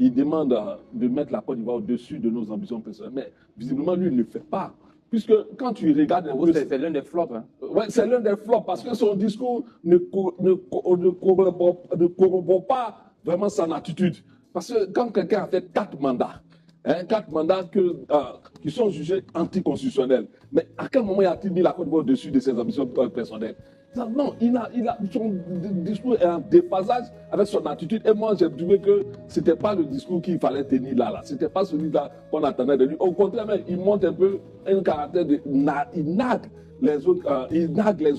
il demande de mettre la Côte d'Ivoire au-dessus de nos ambitions personnelles. Mais visiblement, lui, il ne le fait pas. Puisque quand tu regardes un peu... C'est l'un des flops. Hein. Ouais, c'est l'un des flops parce que son discours ne corrobore pas vraiment son attitude. Parce que quand quelqu'un a fait 4 mandats, 4 mandats qui sont jugés anticonstitutionnels, mais à quel moment a-t-il mis la Côte d'Ivoire au-dessus de ses ambitions personnelles? Non, son discours est en déphasage avec son attitude. Et moi, j'ai trouvé que ce n'était pas le discours qu'il fallait tenir là. Ce n'était pas celui-là qu'on attendait de lui. Au contraire, il montre un peu un caractère de... Il nague les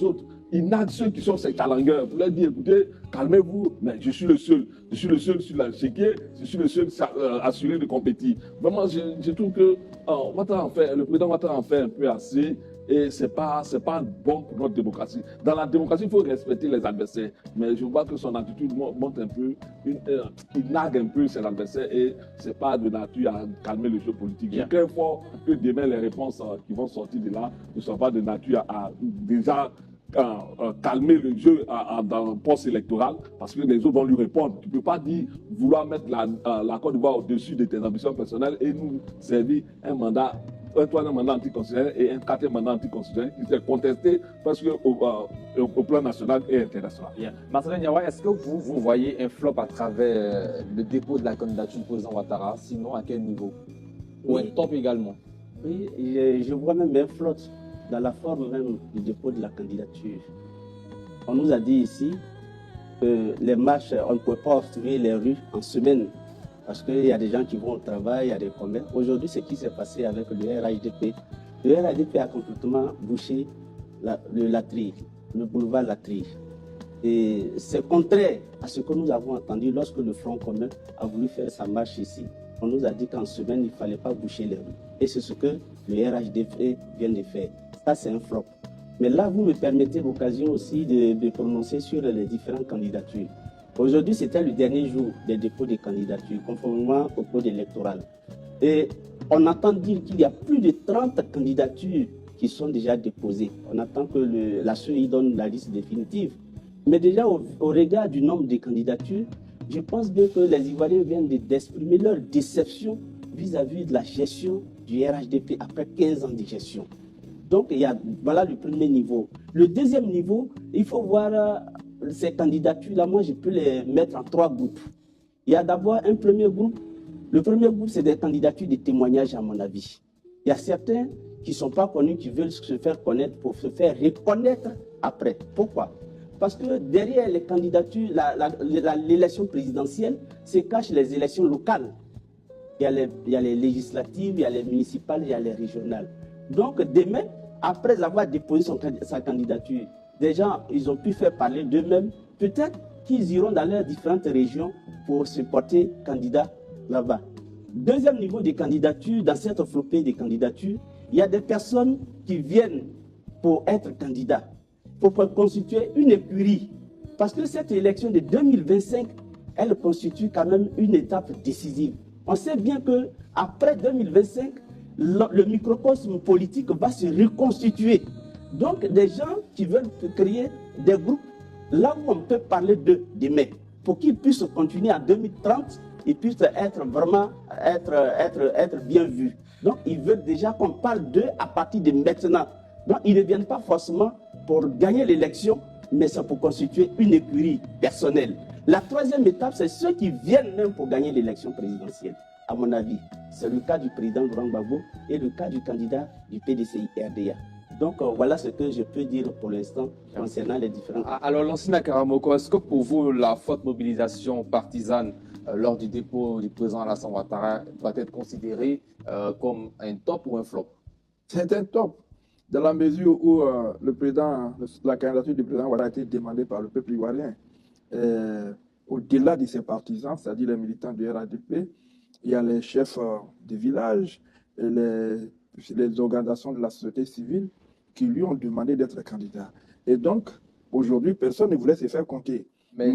autres. Il nague ceux qui sont ses calangueurs. Vous leur dire, écoutez, calmez-vous, mais je suis le seul. Je suis le seul sur la chéquier. Je suis le seul assuré de compétir. Vraiment, je trouve que le président Ouattara en fait un peu assez. Et ce n'est pas bon pour notre démocratie. Dans la démocratie, il faut respecter les adversaires. Mais je vois que son attitude montre un peu, il nague un peu ses adversaires et ce n'est pas de nature à calmer le jeu politique. Je crains fort que demain, les réponses qui vont sortir de là ne soient pas de nature à déjà calmer le jeu dans le poste électoral parce que les autres vont lui répondre. Tu ne peux pas dire vouloir mettre la Côte d'Ivoire au-dessus de tes ambitions personnelles et nous servir un troisième mandat anticonstitutionnel et un 4e mandat anticonstitutionnel qui s'est contesté parce que au plan national et international. Marcelin Niawa, est-ce que vous voyez un flop à travers le dépôt de la candidature du président Ouattara? Sinon, à quel niveau? Ou un top également? Oui, je vois même un flop dans la forme même du dépôt de la candidature. On nous a dit ici que les marches, on ne peut pas obstruer les rues en semaine parce qu'il y a des gens qui vont au travail, il y a des commerces. Aujourd'hui, ce qui s'est passé avec le RHDP, le RHDP a complètement bouché le boulevard Latrie. Et c'est contraire à ce que nous avons entendu lorsque le Front commun a voulu faire sa marche ici. On nous a dit qu'en semaine, il ne fallait pas boucher les rues. Et c'est ce que le RHDP vient de faire. Ça, c'est un flop. Mais là, vous me permettez l'occasion aussi de prononcer sur les différentes candidatures. Aujourd'hui, c'était le dernier jour des dépôts de candidatures, conformément au code électoral. Et on entend dire qu'il y a plus de 30 candidatures qui sont déjà déposées. On attend que la CEI donne la liste définitive. Mais déjà, au regard du nombre de candidatures, je pense bien que les Ivoiriens viennent d'exprimer leur déception vis-à-vis de la gestion du RHDP après 15 ans de gestion. Donc, voilà le premier niveau. Le deuxième niveau, il faut voir ces candidatures-là. Moi, je peux les mettre en 3 groupes. Il y a d'abord un premier groupe. Le premier groupe, c'est des candidatures de témoignages, à mon avis. Il y a certains qui ne sont pas connus, qui veulent se faire connaître pour se faire reconnaître après. Pourquoi? Parce que derrière les candidatures, l'élection présidentielle, se cachent les élections locales. Il y a les législatives, il y a les municipales, il y a les régionales. Donc demain, après avoir déposé sa candidature, des gens, ils ont pu faire parler d'eux-mêmes. Peut-être qu'ils iront dans leurs différentes régions pour se porter candidat là-bas. Deuxième niveau de candidature, dans cette flopée de candidatures, il y a des personnes qui viennent pour être candidats, pour constituer une écurie. Parce que cette élection de 2025, elle constitue quand même une étape décisive. On sait bien qu'après 2025, le microcosme politique va se reconstituer. Donc, des gens qui veulent créer des groupes, là où on peut parler d'eux demain, pour qu'ils puissent continuer en 2030, ils puissent être vraiment être bien vus. Donc, ils veulent déjà qu'on parle d'eux à partir de maintenant. Donc, ils ne viennent pas forcément pour gagner l'élection, mais c'est pour constituer une écurie personnelle. La troisième étape, c'est ceux qui viennent même pour gagner l'élection présidentielle. À mon avis, c'est le cas du président Laurent Gbagbo et le cas du candidat du PDCI-RDA. Donc voilà ce que je peux dire pour l'instant concernant les différents... Alors, Lansina Karamoko, est-ce que pour vous, la forte mobilisation partisane lors du dépôt du président Alassane Ouattara doit être considérée comme un top ou un flop? C'est un top, dans la mesure où la candidature du président Ouattara a été demandée par le peuple ivoirien. Au-delà de ses partisans, c'est-à-dire les militants du RADP, il y a les chefs de village, et les organisations de la société civile qui lui ont demandé d'être candidat. Et donc, aujourd'hui, personne ne voulait se faire compter. Mais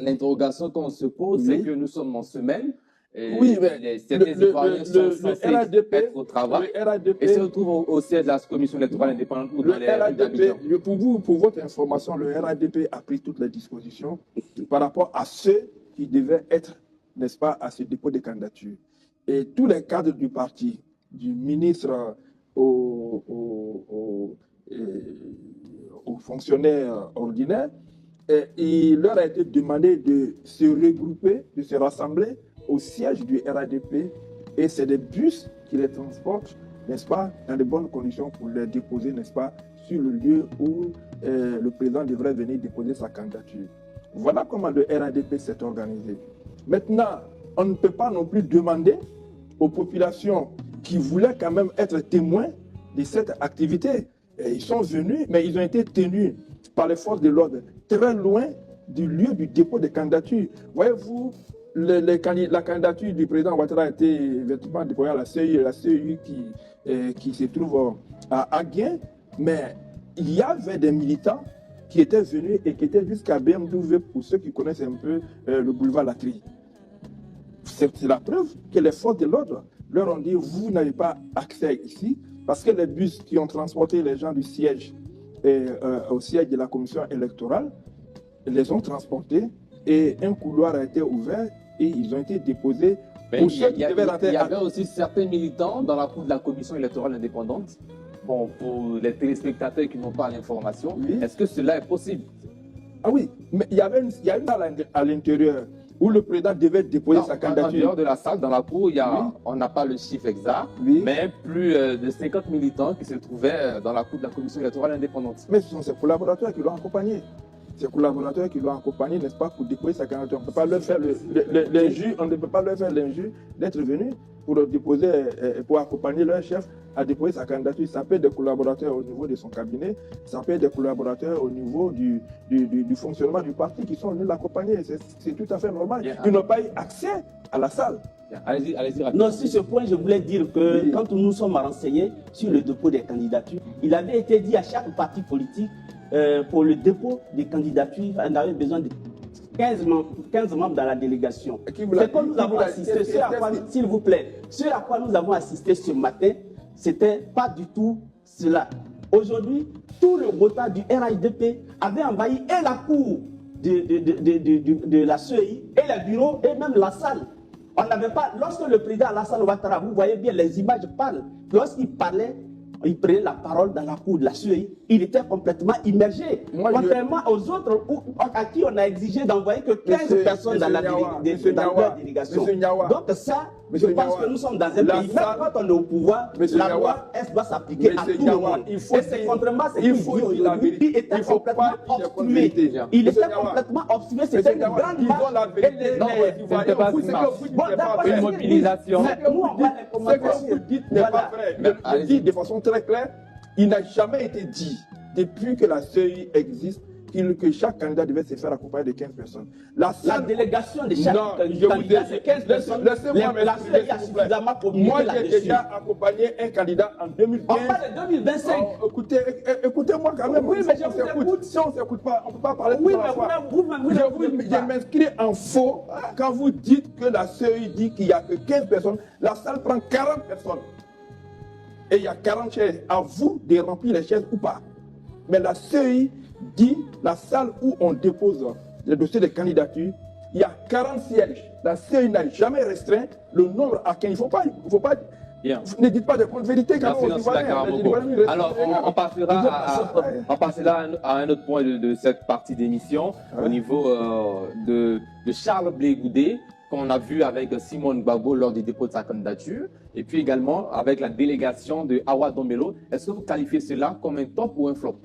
l'interrogation qu'on se pose, c'est que nous sommes en semaine. Oui, mais certains Ivoiriens sont censés être au travail et se retrouvent au siège de la commission électorale indépendante ou dans les RADP, pour votre information, le RADP a pris toutes les dispositions par rapport à ceux qui devaient être n'est-ce pas, à ce dépôt de candidature. Et tous les cadres du parti, du ministre aux fonctionnaires ordinaires, il leur a été demandé de se regrouper, de se rassembler au siège du RADP, et c'est des bus qui les transportent, n'est-ce pas, dans de bonnes conditions pour les déposer, n'est-ce pas, sur le lieu où le président devrait venir déposer sa candidature. Voilà comment le RADP s'est organisé. Maintenant, on ne peut pas non plus demander aux populations qui voulaient quand même être témoins de cette activité. Et ils sont venus, mais ils ont été tenus par les forces de l'ordre très loin du lieu du dépôt de candidature. Voyez-vous, la candidature du président Ouattara a été effectivement déposée à la CEI qui se trouve à Aguin, mais il y avait des militants qui étaient venus et qui étaient jusqu'à BMW, pour ceux qui connaissent un peu le boulevard Latry. C'est la preuve que les forces de l'ordre leur ont dit, vous n'avez pas accès ici, parce que les bus qui ont transporté les gens du siège au siège de la commission électorale les ont transportés, et un couloir a été ouvert et ils ont été déposés. Il y avait aussi certains militants dans la cour de la commission électorale indépendante. Bon, pour les téléspectateurs qui n'ont pas l'information, oui. Est-ce que cela est possible? Ah oui, mais il y a une salle à l'intérieur où le président devait déposer sa candidature. En dehors de la salle, dans la cour, on n'a pas le chiffre exact, mais plus de 50 militants qui se trouvaient dans la cour de la commission électorale indépendante. Mais ce sont ses collaborateurs qui l'ont accompagné. Ses collaborateurs qui l'ont accompagné, n'est-ce pas, pour déposer sa candidature. On ne peut pas leur faire l'injure, on ne peut pas leur faire l'injure d'être venus pour déposer, pour accompagner leur chef à déposer sa candidature. Ça peut être des collaborateurs au niveau de son cabinet, ça peut être des collaborateurs au niveau du fonctionnement du parti qui sont venus l'accompagner. C'est tout à fait normal. Ils n'ont pas eu accès à la salle. Allez-y. Non, sur ce point, je voulais dire que quand nous sommes renseignés sur le dépôt des candidatures, il avait été dit à chaque parti politique, pour le dépôt des candidatures, on avait besoin de 15 membres dans la délégation. C'est comme nous avons assisté, s'il vous plaît, ce à quoi nous avons assisté ce matin, c'était pas du tout cela. Aujourd'hui, tout le retard du RADP avait envahi et la cour de la CEI, et les bureaux, et même la salle. On n'avait pas, lorsque le président Alassane Ouattara, vous voyez bien, les images parlent. Lorsqu'il parlait, il prenait la parole dans la cour de la CEI, il était complètement immergé. Contrairement aux autres à qui on a exigé d'envoyer que 15 personnes dans la délégation. Donc ça, je pense que nous sommes dans un pays, même quand on est au pouvoir, la loi doit s'appliquer à tout le monde. Et c'est contrairement à ce qu'il dit aujourd'hui, il était complètement obstrué. Il était complètement obstrué, c'était une grande marche. Une mobilisation. Ce que vous dites n'est pas vrai. Je dis de façon très claire, il n'a jamais été dit, depuis que la CEI existe, que chaque candidat devait se faire accompagner de 15 personnes. La délégation de chaque candidat, c'est 15 personnes. Laissez-moi m'expliquer, s'il vous plaît. Moi, j'ai déjà accompagné un candidat en 2015. On parle de 2025. Écoutez-moi quand même. Oui, mais je vous écoute. Si on ne s'écoute pas, on ne peut pas parler de ça. Je m'inscris en faux quand vous dites que la CEI dit qu'il n'y a que 15 personnes. La salle prend 40 personnes. Et il y a 40 chaises. À vous de remplir les chaises ou pas. Mais la CEI dit la salle où on dépose les dossiers de candidature, il y a 40 sièges. La CEI n'a jamais restreint le nombre à 15. Il ne faut pas. Bien. Ne dites pas de contre-vérité quand même. Alors, on passera à un autre point de cette partie d'émission, au niveau de Charles Blé Goudé, qu'on a vu avec Simone Gbagbo lors du dépôt de sa candidature, et puis également avec la délégation de Awa Dombello. Est-ce que vous qualifiez cela comme un top ou un flop?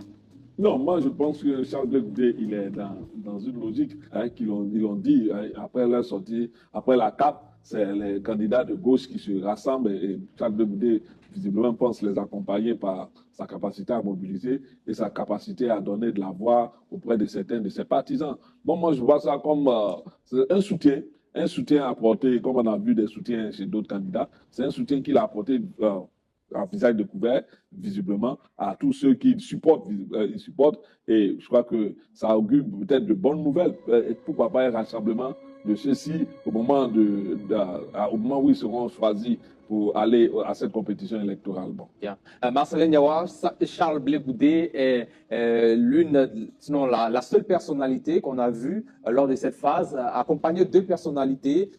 Non, moi je pense que Charles Blé Goudé, il est dans une logique qu'ils ont dit après leur sortie, après la CAP, c'est les candidats de gauche qui se rassemblent et Charles Blé Goudé visiblement pense les accompagner par sa capacité à mobiliser et sa capacité à donner de la voix auprès de certains de ses partisans. Bon, moi je vois ça comme un soutien apporté, comme on a vu des soutiens chez d'autres candidats, c'est un soutien qu'il a apporté à visage découvert, visiblement, à tous ceux qui supportent, et je crois que ça augure peut-être de bonnes nouvelles, et pourquoi pas un rassemblement de ceux-ci au moment où ils seront choisis pour aller à cette compétition électorale. Bon. Bien. Marcelin Niawa, Charles Blé Goudé est sinon la seule personnalité qu'on a vue lors de cette phase, accompagnée de deux personnalités,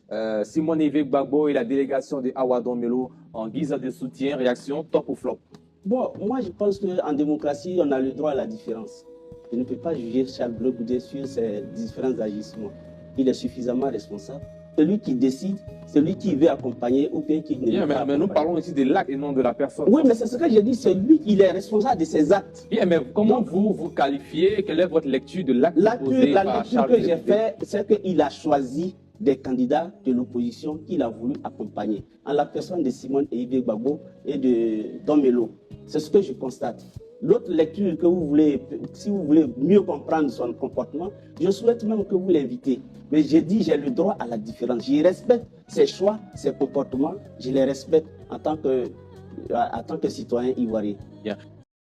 Simone Yves Gbagbo et la délégation de Awa Domelo en guise de soutien. Réaction, top ou flop? Bon, moi je pense qu'en démocratie, on a le droit à la différence. Je ne peux pas juger Charles Blé Goudé sur ses différents agissements. Il est suffisamment responsable. Celui qui décide, celui qui veut accompagner ou bien qui ne veut pas. Mais nous parlons ici de l'acte et non de la personne. Oui, mais c'est ce que j'ai dit, c'est lui qui est responsable de ses actes. Bien, mais comment vous qualifiez, quelle est votre lecture de l'acte posé par La lecture Charles que Blé j'ai Goudé? faite, c'est qu'il a choisi des candidats de l'opposition qu'il a voulu accompagner, en la personne de Simone Yves Gbagbo et de Domelo. C'est ce que je constate. L'autre lecture que vous voulez, si vous voulez mieux comprendre son comportement, je souhaite même que vous l'invitez. Mais j'ai dit, j'ai le droit à la différence. Je respecte ses choix, ses comportements, je les respecte en tant que citoyen ivoirien. Bien.